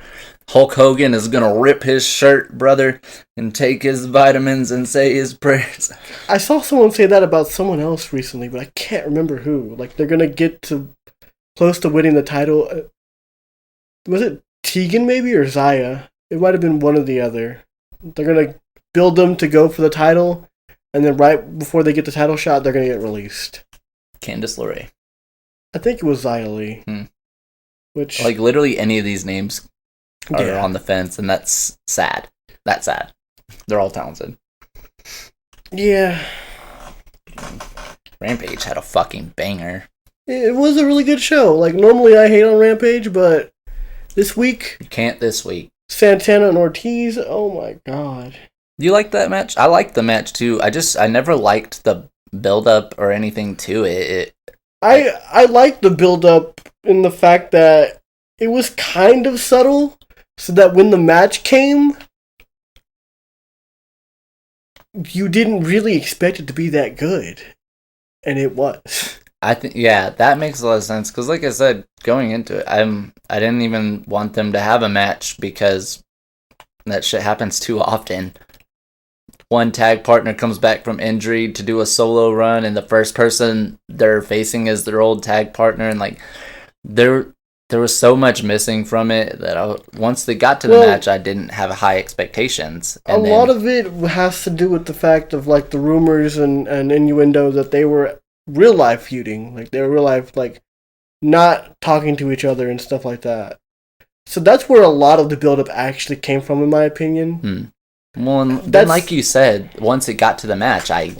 Hulk Hogan is going to rip his shirt, brother, and take his vitamins and say his prayers. I saw someone say that about someone else recently, but I can't remember who. Like, they're going to get to close to winning the title. Was it Tegan, maybe, or Zaya? It might have been one or the other. They're going to build them to go for the title, and then right before they get the title shot, they're going to get released. Candice LeRae. I think it was Xia Li. Which... Like, literally any of these names are on the fence, and that's sad. That's sad. They're all talented. Yeah. Rampage had a fucking banger. It was a really good show. Like, normally I hate on Rampage, but this week... You can't this week. Santana and Ortiz, oh my god. You like that match? I liked the match too. I never liked the build-up or anything to it. I liked the build-up in the fact that it was kind of subtle, so that when the match came, you didn't really expect it to be that good. And it was. I think, yeah, that makes a lot of sense, because like I said, going into it, I didn't even want them to have a match, because that shit happens too often. One tag partner comes back from injury to do a solo run, and the first person they're facing is their old tag partner, and like, there was so much missing from it that once they got to the match, I didn't have high expectations. And a lot of it has to do with the fact of like the rumors and innuendo that they were real life feuding, like they were real life like not talking to each other and stuff like that. So that's where a lot of the build up actually came from, in my opinion. Well, and then like you said, once it got to the match, I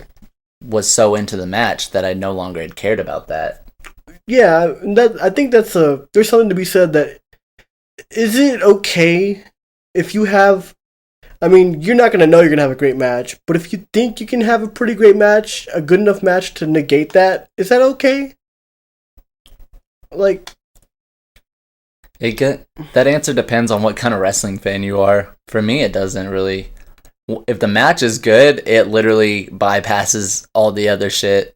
was so into the match that I no longer had cared about that. Yeah, I think there's something to be said that is it okay if you have, I mean, you're not going to know you're going to have a great match, but if you think you can have a pretty great match, a good enough match to negate that, is that okay? Like, that answer depends on what kind of wrestling fan you are. For me, it doesn't really. If the match is good, it literally bypasses all the other shit.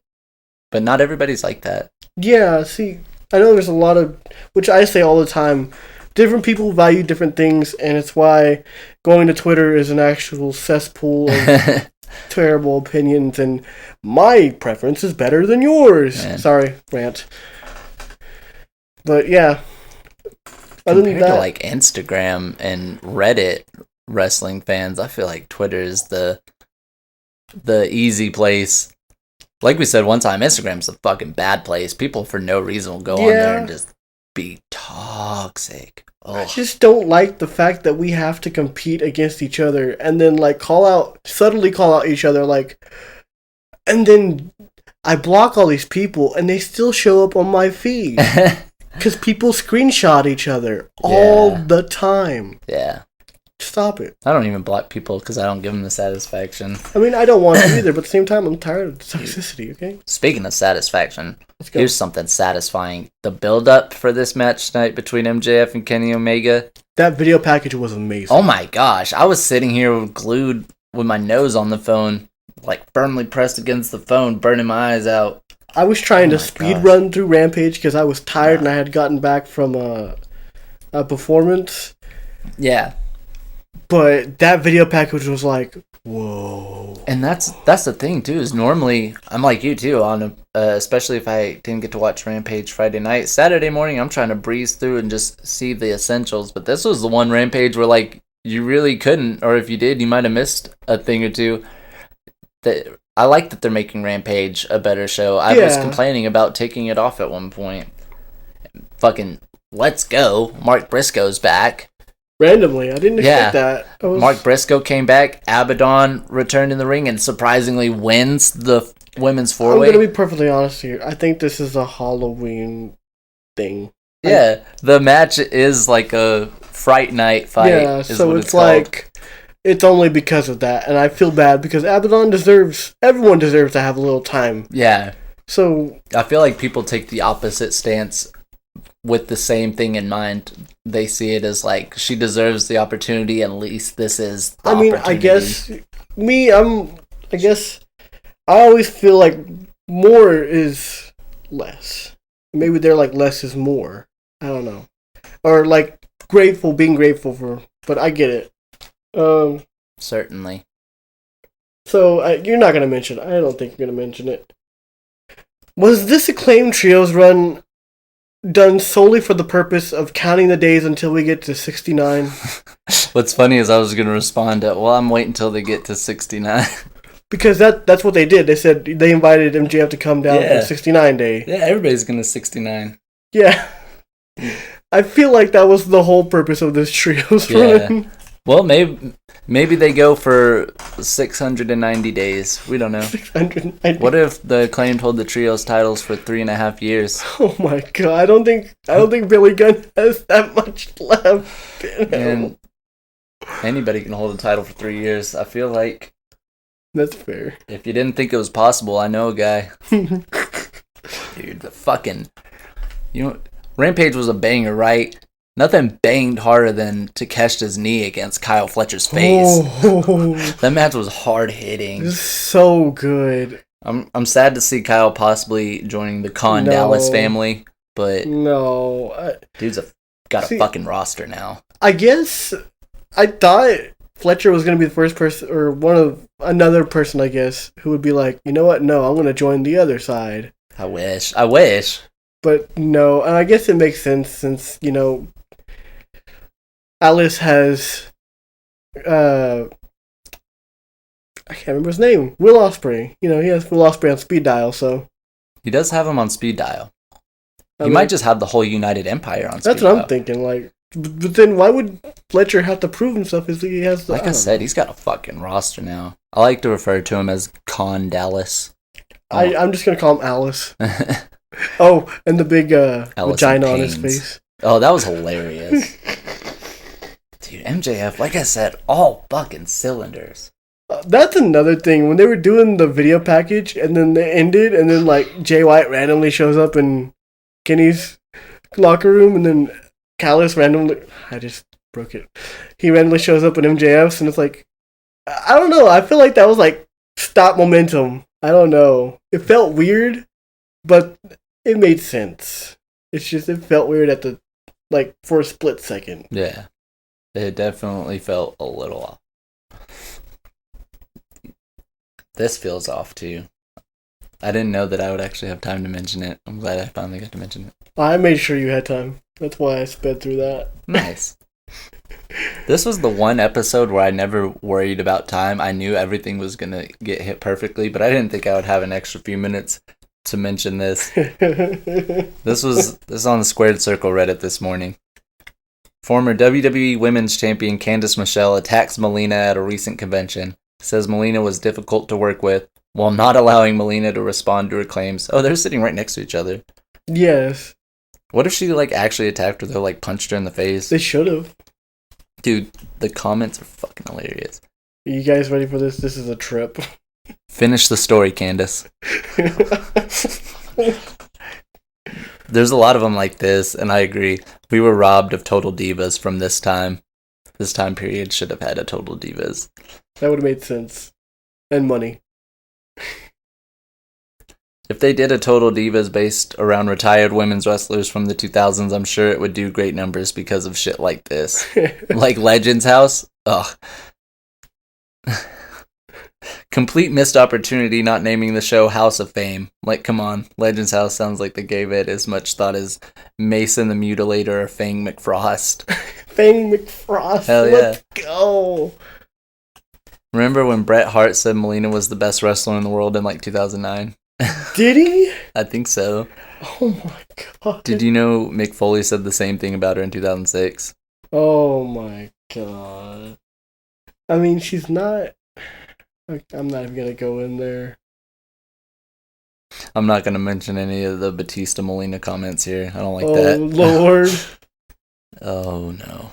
But not everybody's like that. Yeah, see, I know there's a lot of, which I say all the time, different people value different things, and it's why going to Twitter is an actual cesspool of terrible opinions, and my preference is better than yours. Man. Sorry, rant. But yeah. Other than that, to like Instagram and Reddit wrestling fans, I feel like Twitter is the easy place. Like we said one time, Instagram's a fucking bad place. People for no reason will go on there and just be toxic. Ugh. I just don't like the fact that we have to compete against each other and then like subtly call out each other, like, and then I block all these people and they still show up on my feed. Because people screenshot each other all the time. Yeah. Stop it. I don't even block people because I don't give them the satisfaction. I mean, I don't want to either, but at the same time, I'm tired of toxicity, okay? Speaking of satisfaction, here's something satisfying. The build-up for this match tonight between MJF and Kenny Omega. That video package was amazing. Oh my gosh. I was sitting here glued with my nose on the phone, like firmly pressed against the phone, burning my eyes out. I was trying to speed run through Rampage because I was tired and I had gotten back from a performance. Yeah. But that video package was like, whoa. And that's the thing too, is normally I'm like you too, especially if I didn't get to watch Rampage Friday night. Saturday morning I'm trying to breeze through and just see the essentials, but this was the one Rampage where like you really couldn't, or if you did, you might have missed a thing or two. I like that they're making Rampage a better show. I was complaining about taking it off at one point. Fucking let's go. Mark Briscoe's back. Randomly. I didn't expect that. Mark Briscoe came back. Abaddon returned in the ring and surprisingly wins the women's four-way. I'm going to be perfectly honest here. I think this is a Halloween thing. Yeah. The match is like a Fright Night fight. Yeah, so it's like... It's only because of that, and I feel bad because everyone deserves to have a little time. Yeah. So I feel like people take the opposite stance with the same thing in mind. They see it as like she deserves the opportunity, and at least this is the opportunity. I guess I always feel like more is less. Maybe they're like less is more. I don't know. Or like being grateful for, but I get it. Certainly. So you're not gonna mention. I don't think you're gonna mention it. Was this Acclaimed Trios run done solely for the purpose of counting the days until we get to 69? What's funny is I was gonna respond to, well, I'm waiting until they get to 69. Because that's what they did. They said they invited MJF to come down for 69 day. Yeah, everybody's gonna 69. Yeah. I feel like that was the whole purpose of this Trios run. Well, maybe they go for 690 days. We don't know. 690. What if the Acclaimed hold the Trios titles for 3.5 years? Oh my god! I don't think Billy Gunn has that much left. And anybody can hold a title for 3 years. I feel like that's fair. If you didn't think it was possible, I know a guy. Dude, Rampage was a banger, right? Nothing banged harder than Takeshita's knee against Kyle Fletcher's face. Oh. That match was hard hitting. So good. I'm sad to see Kyle possibly joining the Dallas family, but dude's got a fucking roster now. I guess I thought Fletcher was gonna be the first person, or another person, I guess, who would be like, you know what? No, I'm gonna join the other side. I wish. But no, and I guess it makes sense since, Alice has, I can't remember his name, Will Ospreay. He has Will Ospreay on speed dial, so. He does have him on speed dial. He might just have the whole United Empire on speed dial. That's what I'm thinking, but then why would Fletcher have to prove himself if he has the... Like I said, he's got a fucking roster now. I like to refer to him as Con Dallas. I'm just going to call him Alice. Oh, and the big vagina on his face. Oh, that was hilarious. Dude, MJF, like I said, all fucking cylinders. That's another thing. When they were doing the video package, and then they ended, and then, Jay White randomly shows up in Kenny's locker room, and then Callis randomly... I just broke it. He randomly shows up in MJF's, and it's like... I don't know. I feel like that was, stop momentum. I don't know. It felt weird, but it made sense. It's just, it felt weird at the... for a split second. Yeah. It definitely felt a little off. This feels off, too. I didn't know that I would actually have time to mention it. I'm glad I finally got to mention it. I made sure you had time. That's why I sped through that. Nice. This was the one episode where I never worried about time. I knew everything was going to get hit perfectly, but I didn't think I would have an extra few minutes to mention this. This is on the Squared Circle Reddit this morning. Former WWE Women's Champion Candice Michelle attacks Melina at a recent convention. Says Melina was difficult to work with, while not allowing Melina to respond to her claims. Oh, they're sitting right next to each other. Yes. What if she, actually attacked her, though, punched her in the face? They should have. Dude, the comments are fucking hilarious. Are you guys ready for this? This is a trip. Finish the story, Candice. There's a lot of them like this, and I agree. We were robbed of Total Divas from this time. This time period should have had a Total Divas. That would have made sense. And money. If they did a Total Divas based around retired women's wrestlers from the 2000s, I'm sure it would do great numbers because of shit like this. Like Legends House? Ugh. Complete missed opportunity not naming the show House of Fame. Come on. Legends House sounds like they gave it as much thought as Mason the Mutilator or Fang McFrost. Fang McFrost. Hell yeah. Let's go. Remember when Bret Hart said Melina was the best wrestler in the world in 2009? Did he? I think so. Oh my god. Did you know Mick Foley said the same thing about her in 2006? Oh my god. I mean, she's not... I'm not even gonna go in there. I'm not gonna mention any of the Batista Molina comments here. I don't like that. Oh lord. Oh no.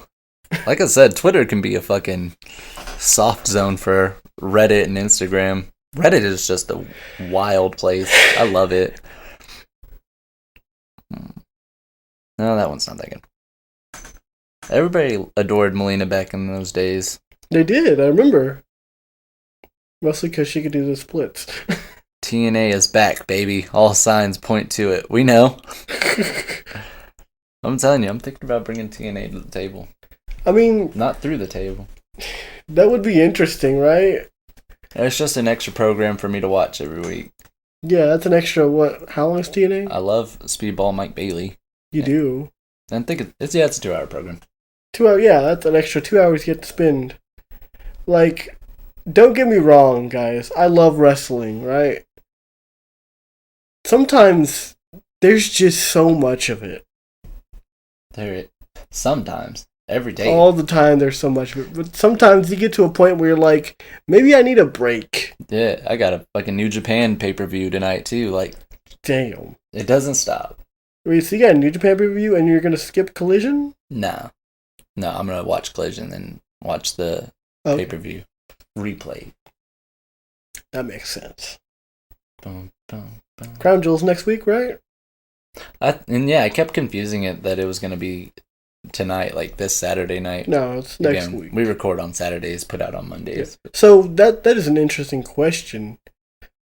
Like I said, Twitter can be a fucking soft zone for Reddit and Instagram. Reddit is just a wild place. I love it. No, that one's not that good. Everybody adored Melina back in those days. They did, I remember. Mostly because she could do the splits. TNA is back, baby. All signs point to it. We know. I'm telling you, I'm thinking about bringing TNA to the table. I mean... Not through the table. That would be interesting, right? It's just an extra program for me to watch every week. Yeah, that's an extra, what? How long is TNA? I love Speedball Mike Bailey. You do? And think it's a 2-hour program. 2 hours, yeah, that's an extra 2 hours you get to spend. Don't get me wrong, guys. I love wrestling, right? Sometimes there's just so much of it. Sometimes. Every day. All the time there's so much of it. But sometimes you get to a point where you're like, maybe I need a break. Yeah, I got a New Japan pay-per-view tonight, too. Damn. It doesn't stop. Wait, so you got a New Japan pay-per-view and you're going to skip Collision? No, I'm going to watch Collision and watch the pay-per-view replay. That makes sense. Boom, boom, boom. Crown Jewels next week, right? I kept confusing it that it was going to be tonight, this Saturday night. No, it's next week. We record on Saturdays, put out on Mondays. Yeah. So that is an interesting question.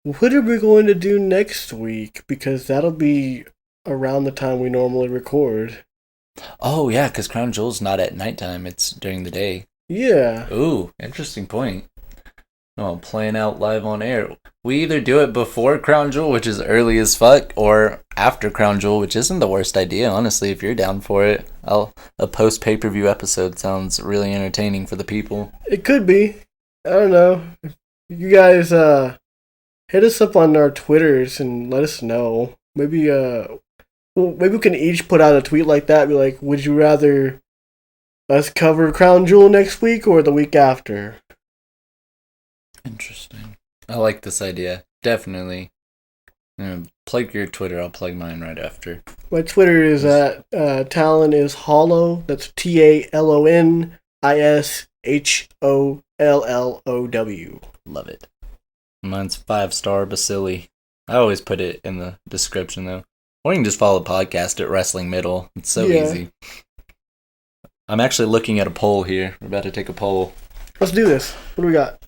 What are we going to do next week? Because that'll be around the time we normally record. Oh, yeah, because Crown Jewel's not at nighttime. It's during the day. Yeah. Ooh, interesting point. playing out live on air. We either do it before Crown Jewel, which is early as fuck, or after Crown Jewel, which isn't the worst idea, honestly, if you're down for it. A post-pay-per-view episode sounds really entertaining for the people. It could be. I don't know. You guys hit us up on our Twitters and let us know. Maybe we can each put out a tweet like that. Be like, would you rather us cover Crown Jewel next week or the week after? Interesting. I like this idea. Definitely. Plug your Twitter. I'll plug mine right after. My Twitter is at Talon is Hollow. That's TALONISHOLLOW. Love it. Mine's 5-star Basili. I always put it in the description though. Or you can just follow the podcast at Wrestling Middle. It's so easy. I'm actually looking at a poll here. We're about to take a poll. Let's do this. What do we got?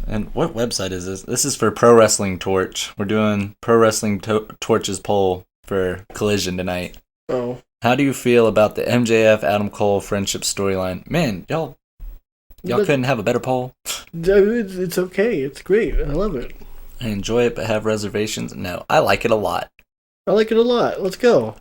And what website is this? This is for Pro Wrestling Torch. We're doing Pro Wrestling Torch's poll for Collision tonight. Oh. How do you feel about the MJF Adam Cole friendship storyline? Man, y'all couldn't have a better poll. It's okay. It's great. I love it. I enjoy it, but have reservations. No, I like it a lot. I like it a lot. Let's go.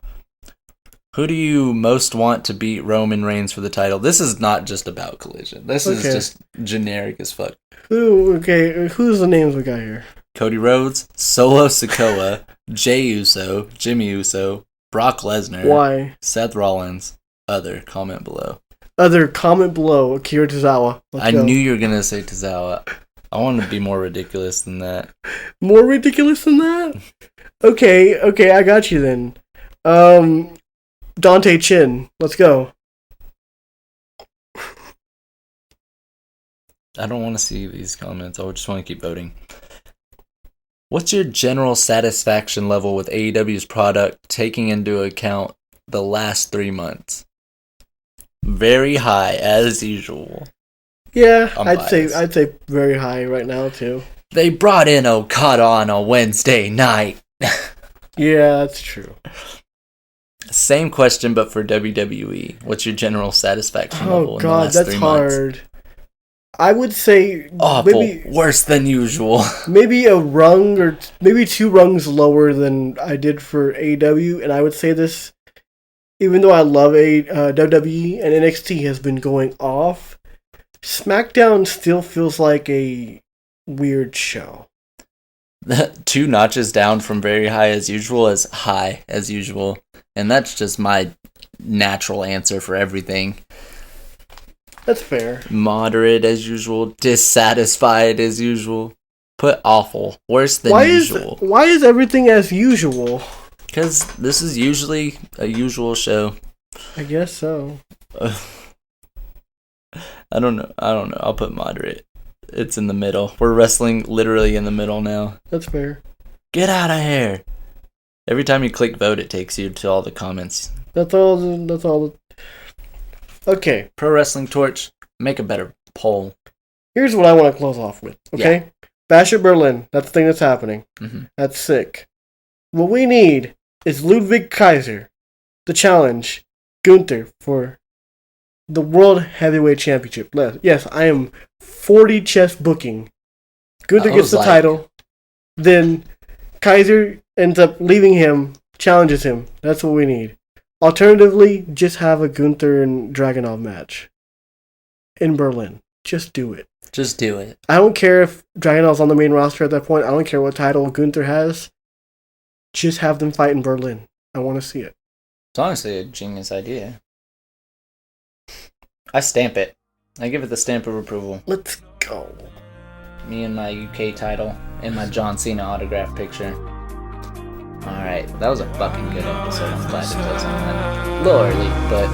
Who do you most want to beat Roman Reigns for the title? This is not just about Collision. This is just generic as fuck. Who's the names we got here? Cody Rhodes, Solo Sikoa, Jey Uso, Jimmy Uso, Brock Lesnar. Why? Seth Rollins. Other. Comment below. Comment below. Akira Tozawa. I knew you were going to say Tozawa. I want to be more ridiculous than that. More ridiculous than that? Okay, I got you then. Dante Chin. Let's go. I don't want to see these comments. I just want to keep voting. What's your general satisfaction level with AEW's product, taking into account the last 3 months? Very high, as usual. Yeah, I'd say very high right now too. They brought in Okada on a Wednesday night. Yeah, that's true. Same question, but for WWE. What's your general satisfaction level in the last 3 months? Oh god, that's hard. I would say awful, worse than usual. Maybe a rung or maybe 2 rungs lower than I did for AEW, and I would say this, even though I love WWE and NXT has been going off, SmackDown still feels like a weird show. 2 notches down from very high as usual as high as usual, and that's just my natural answer for everything. That's fair. Moderate as usual. Dissatisfied as usual. Put awful. Worse than usual. Why is everything as usual? Because this is usually a usual show. I guess so. I don't know. I'll put moderate. It's in the middle. We're wrestling literally in the middle now. That's fair. Get out of here. Every time you click vote, it takes you to all the comments. That's all. Okay. Pro Wrestling Torch, make a better poll. Here's what I want to close off with, okay? Yeah. Bash at Berlin. That's the thing that's happening. Mm-hmm. That's sick. What we need is Ludwig Kaiser, the challenge, Gunther for the World Heavyweight Championship. Yes, I am 40 chess booking. Gunther gets the title. Then Kaiser ends up leaving him, challenges him. That's what we need. Alternatively, just have a Gunther and Dragunov match in Berlin. Just do it. Just do it. I don't care if Dragunov's on the main roster at that point. I don't care what title Gunther has. Just have them fight in Berlin. I want to see it. It's honestly a genius idea. I stamp it. I give it the stamp of approval. Let's go. Me and my UK title and my John Cena autograph picture. Alright, that was a fucking good episode. I'm glad to close on that. A little early, but